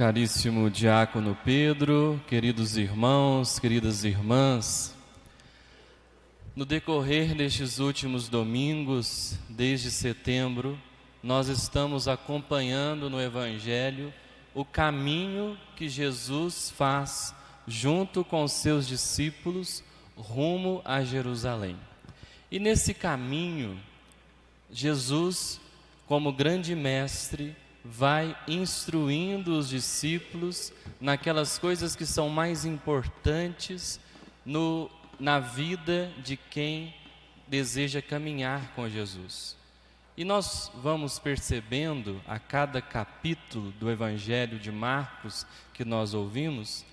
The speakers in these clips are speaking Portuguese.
Caríssimo Diácono Pedro, queridos irmãos, queridas irmãs, no decorrer destes últimos domingos, desde setembro, nós estamos acompanhando no Evangelho o caminho que Jesus faz junto com os seus discípulos rumo a Jerusalém. E nesse caminho, Jesus, como grande mestre, vai instruindo os discípulos naquelas coisas que são mais importantes na vida de quem deseja caminhar com Jesus. E nós vamos percebendo a cada capítulo do Evangelho de Marcos que nós ouvimos,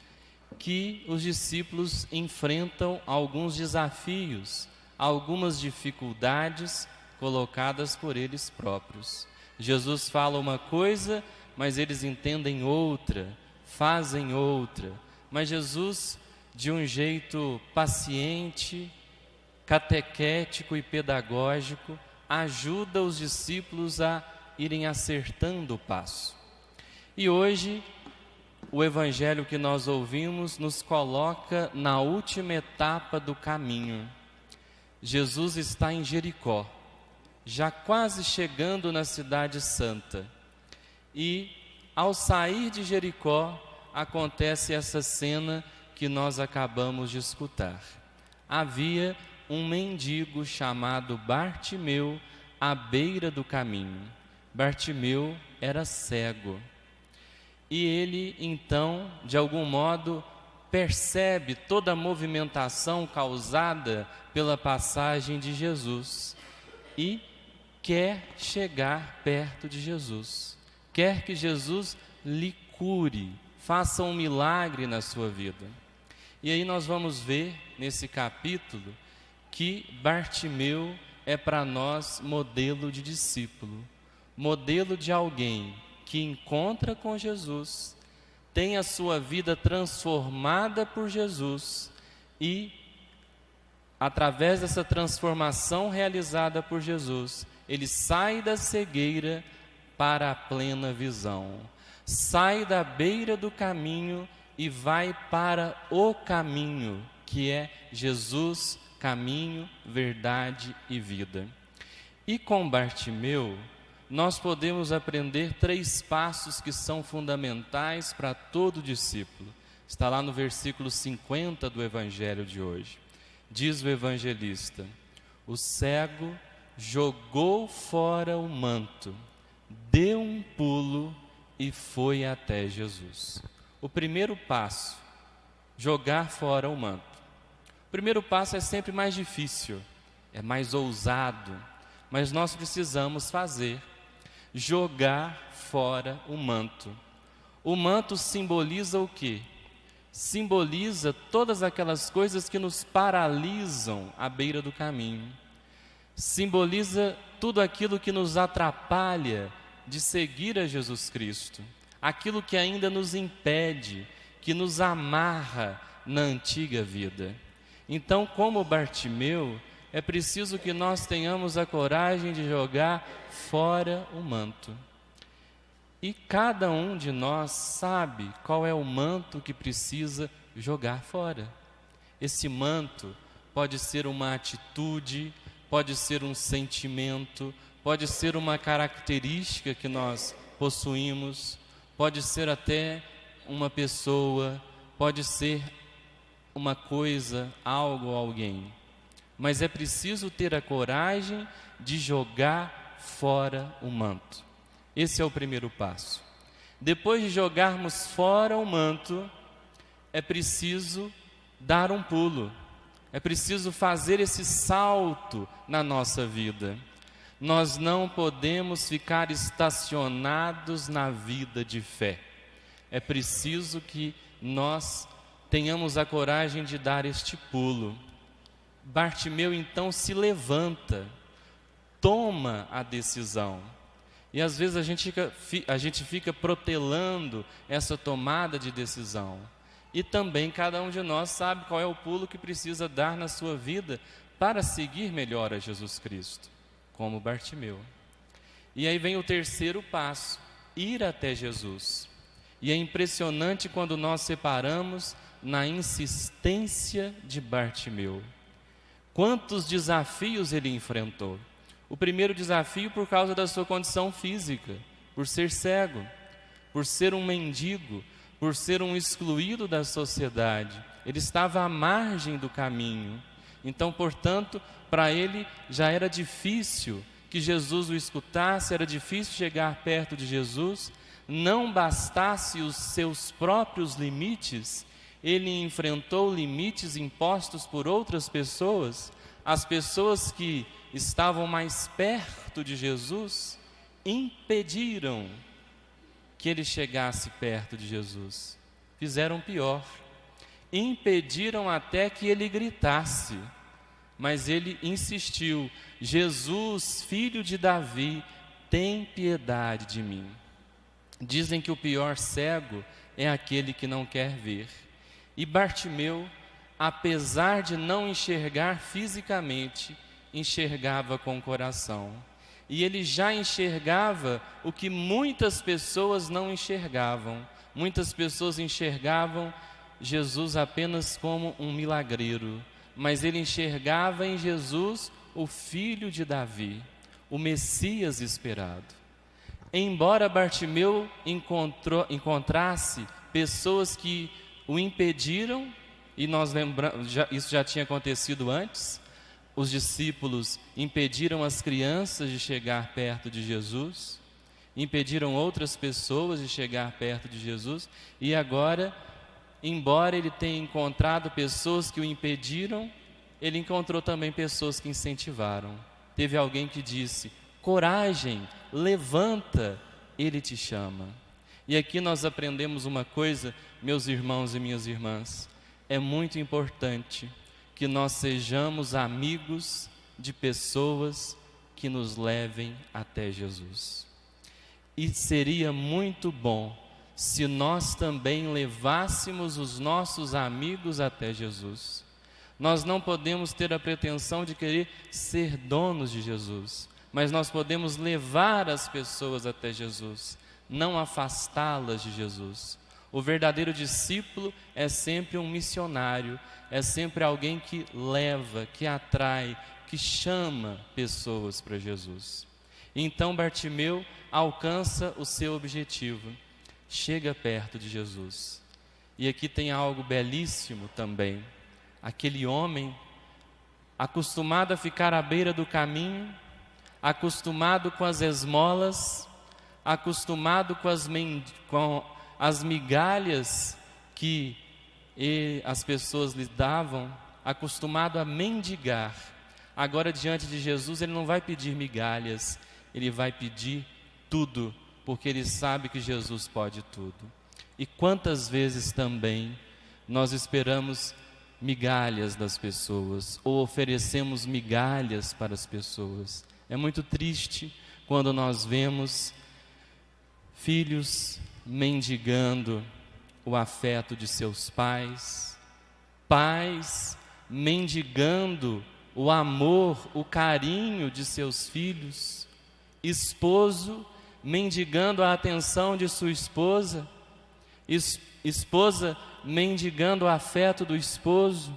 que os discípulos enfrentam alguns desafios, algumas dificuldades colocadas por eles próprios. Jesus fala uma coisa, mas eles entendem outra, fazem outra. Mas Jesus, de um jeito paciente, catequético e pedagógico, ajuda os discípulos a irem acertando o passo. E hoje, o Evangelho que nós ouvimos nos coloca na última etapa do caminho. Jesus está em Jericó, já quase chegando na Cidade Santa. E, ao sair de Jericó, acontece essa cena que nós acabamos de escutar. Havia um mendigo chamado Bartimeu à beira do caminho. Bartimeu era cego. E ele, então, de algum modo, percebe toda a movimentação causada pela passagem de Jesus e quer chegar perto de Jesus, quer que Jesus lhe cure, faça um milagre na sua vida. E aí nós vamos ver nesse capítulo que Bartimeu é para nós modelo de discípulo, modelo de alguém que encontra com Jesus, tem a sua vida transformada por Jesus e, através dessa transformação realizada por Jesus, ele sai da cegueira para a plena visão, sai da beira do caminho e vai para o caminho, que é Jesus, caminho, verdade e vida. E com Bartimeu, nós podemos aprender 3 passos que são fundamentais para todo discípulo. Está lá no versículo 50 do Evangelho de hoje. Diz o evangelista: o cego jogou fora o manto, deu um pulo e foi até Jesus. O primeiro passo, jogar fora o manto. O primeiro passo é sempre mais difícil, é mais ousado, mas nós precisamos fazer. Jogar fora o manto. O manto simboliza o quê? Simboliza todas aquelas coisas que nos paralisam à beira do caminho. Simboliza tudo aquilo que nos atrapalha de seguir a Jesus Cristo, aquilo que ainda nos impede, que nos amarra na antiga vida. Então, como Bartimeu, é preciso que nós tenhamos a coragem de jogar fora o manto. E cada um de nós sabe qual é o manto que precisa jogar fora. Esse manto pode ser uma atitude, pode ser um sentimento, pode ser uma característica que nós possuímos, pode ser até uma pessoa, pode ser uma coisa, algo ou alguém. Mas é preciso ter a coragem de jogar fora o manto. Esse é o primeiro passo. Depois de jogarmos fora o manto, é preciso dar um pulo. É preciso fazer esse salto na nossa vida. Nós não podemos ficar estacionados na vida de fé. É preciso que nós tenhamos a coragem de dar este pulo. Bartimeu então se levanta, toma a decisão. E às vezes a gente fica protelando essa tomada de decisão. E também cada um de nós sabe qual é o pulo que precisa dar na sua vida para seguir melhor a Jesus Cristo, como Bartimeu. E aí vem o terceiro passo, ir até Jesus. E é impressionante quando nós separamos na insistência de Bartimeu. Quantos desafios ele enfrentou? O primeiro desafio por causa da sua condição física, por ser cego, por ser um mendigo, por ser um excluído da sociedade. Ele estava à margem do caminho. Então, portanto, para ele já era difícil que Jesus o escutasse, era difícil chegar perto de Jesus. Não bastasse os seus próprios limites, ele enfrentou limites impostos por outras pessoas. As pessoas que estavam mais perto de Jesus impediram que ele chegasse perto de Jesus. Fizeram pior, impediram até que ele gritasse, mas ele insistiu: Jesus, filho de Davi, tem piedade de mim. Dizem que o pior cego é aquele que não quer ver. E Bartimeu, apesar de não enxergar fisicamente, enxergava com o coração. E ele já enxergava o que muitas pessoas não enxergavam. Muitas pessoas enxergavam Jesus apenas como um milagreiro, mas ele enxergava em Jesus o filho de Davi, o Messias esperado. Embora Bartimeu encontrasse pessoas que o impediram, e nós lembramos, isso já tinha acontecido antes, os discípulos impediram as crianças de chegar perto de Jesus, impediram outras pessoas de chegar perto de Jesus, e agora, embora ele tenha encontrado pessoas que o impediram, ele encontrou também pessoas que incentivaram. Teve alguém que disse: coragem, levanta, ele te chama. E aqui nós aprendemos uma coisa, meus irmãos e minhas irmãs: é muito importante que nós sejamos amigos de pessoas que nos levem até Jesus. E seria muito bom se nós também levássemos os nossos amigos até Jesus. Nós não podemos ter a pretensão de querer ser donos de Jesus, mas nós podemos levar as pessoas até Jesus, não afastá-las de Jesus. O verdadeiro discípulo é sempre um missionário, é sempre alguém que leva, que atrai, que chama pessoas para Jesus. Então Bartimeu alcança o seu objetivo, chega perto de Jesus. E aqui tem algo belíssimo também. Aquele homem, acostumado a ficar à beira do caminho, acostumado com as esmolas, acostumado com as migalhas que as pessoas lhe davam, acostumado a mendigar. Agora, diante de Jesus, ele não vai pedir migalhas, ele vai pedir tudo, porque ele sabe que Jesus pode tudo. E quantas vezes também nós esperamos migalhas das pessoas, ou oferecemos migalhas para as pessoas. É muito triste quando nós vemos filhos mendigando o afeto de seus pais, pais mendigando o amor, o carinho de seus filhos, esposo mendigando a atenção de sua esposa, esposa mendigando o afeto do esposo.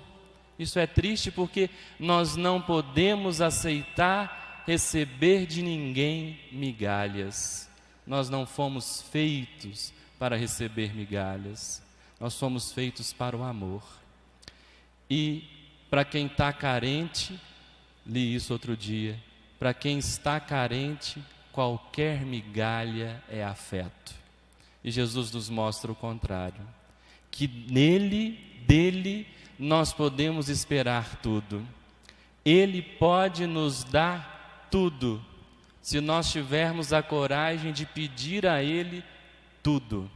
Isso é triste porque nós não podemos aceitar receber de ninguém migalhas. Nós não fomos feitos para receber migalhas, nós fomos feitos para o amor. E para quem está carente, li isso outro dia, para quem está carente, qualquer migalha é afeto. E Jesus nos mostra o contrário, que dele, nós podemos esperar tudo. Ele pode nos dar tudo, se nós tivermos a coragem de pedir a Ele tudo.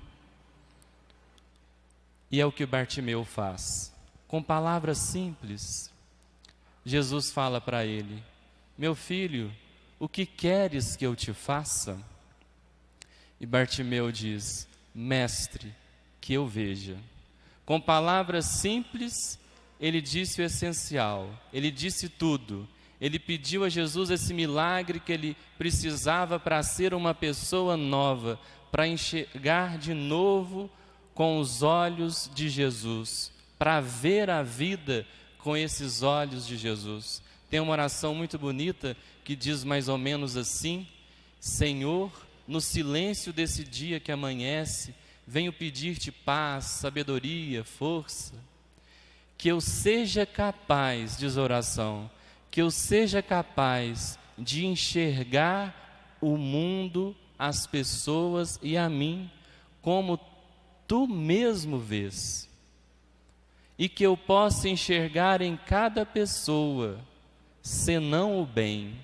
E é o que Bartimeu faz. Com palavras simples, Jesus fala para ele: meu filho, o que queres que eu te faça? E Bartimeu diz: mestre, que eu veja. Com palavras simples, ele disse o essencial, ele disse tudo. Ele pediu a Jesus esse milagre que ele precisava para ser uma pessoa nova, para enxergar de novo com os olhos de Jesus, para ver a vida com esses olhos de Jesus. Tem uma oração muito bonita que diz mais ou menos assim: Senhor, no silêncio desse dia que amanhece, venho pedir-te paz, sabedoria, força. Que eu seja capaz, diz a oração, que eu seja capaz de enxergar o mundo, as pessoas e a mim como tu mesmo vês. E que eu possa enxergar em cada pessoa, senão o bem,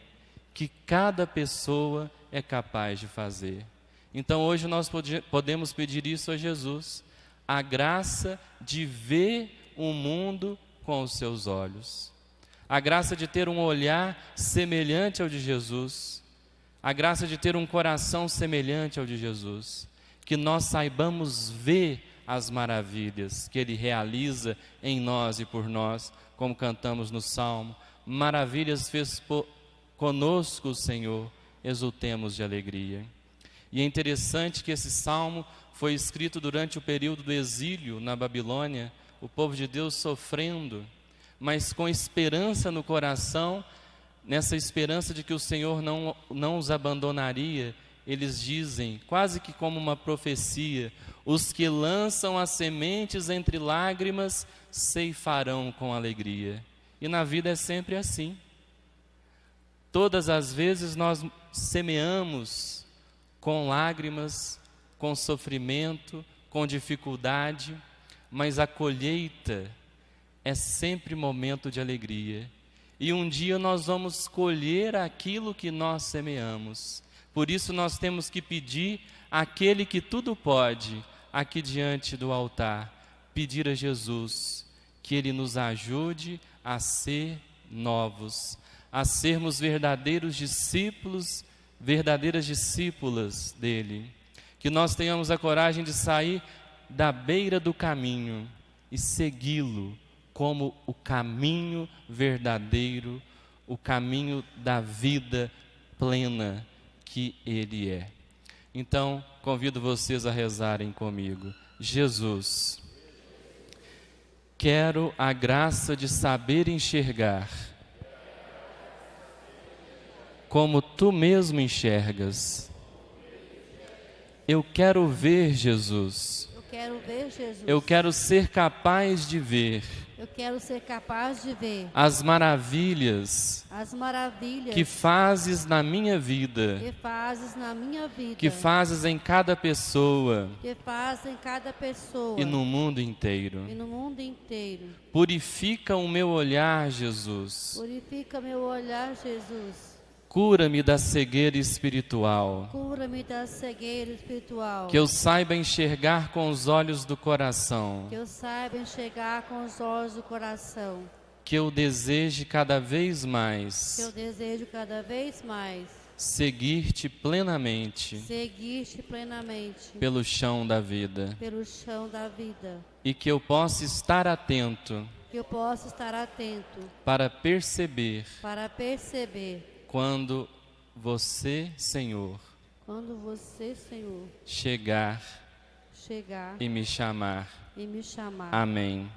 que cada pessoa é capaz de fazer. Então hoje nós podemos pedir isso a Jesus, a graça de ver o mundo com os seus olhos, a graça de ter um olhar semelhante ao de Jesus, a graça de ter um coração semelhante ao de Jesus, que nós saibamos ver as maravilhas que Ele realiza em nós e por nós, como cantamos no Salmo: maravilhas fez conosco o Senhor, exultemos de alegria. E é interessante que esse Salmo foi escrito durante o período do exílio na Babilônia, o povo de Deus sofrendo, mas com esperança no coração, nessa esperança de que o Senhor não os abandonaria. Eles dizem, quase que como uma profecia: os que lançam as sementes entre lágrimas ceifarão com alegria. E na vida é sempre assim. Todas as vezes nós semeamos com lágrimas, com sofrimento, com dificuldade, mas a colheita é sempre momento de alegria. E um dia nós vamos colher aquilo que nós semeamos. Por isso nós temos que pedir àquele que tudo pode, aqui diante do altar, pedir a Jesus que Ele nos ajude a ser novos, a sermos verdadeiros discípulos, verdadeiras discípulas dEle. Que nós tenhamos a coragem de sair da beira do caminho e segui-lo como o caminho verdadeiro, o caminho da vida plena que Ele é. Então, convido vocês a rezarem comigo. Jesus, quero a graça de saber enxergar como Tu mesmo enxergas. Eu quero ver, Jesus. Eu quero ver, Jesus. Eu quero ser capaz de ver. Eu quero ser capaz de ver As maravilhas que fazes na minha vida, que fazes na minha vida, que fazes em cada pessoa, que fazes em cada pessoa e no mundo inteiro. e no mundo inteiro. Purifica o meu olhar, Jesus. Purifica meu olhar, Jesus. Cura-me da cegueira espiritual. Cura-me da cegueira espiritual. Que eu saiba enxergar com os olhos do coração. Que eu saiba enxergar com os olhos do coração. Que eu deseje cada vez mais. Que eu desejo cada vez mais Seguir-te plenamente. seguir-te plenamente Pelo chão da vida. pelo chão da vida. E que eu possa estar atento Que eu possa estar atento para perceber quando você, Senhor, quando você, Senhor, chegar chegar e me chamar. e me chamar. Amém.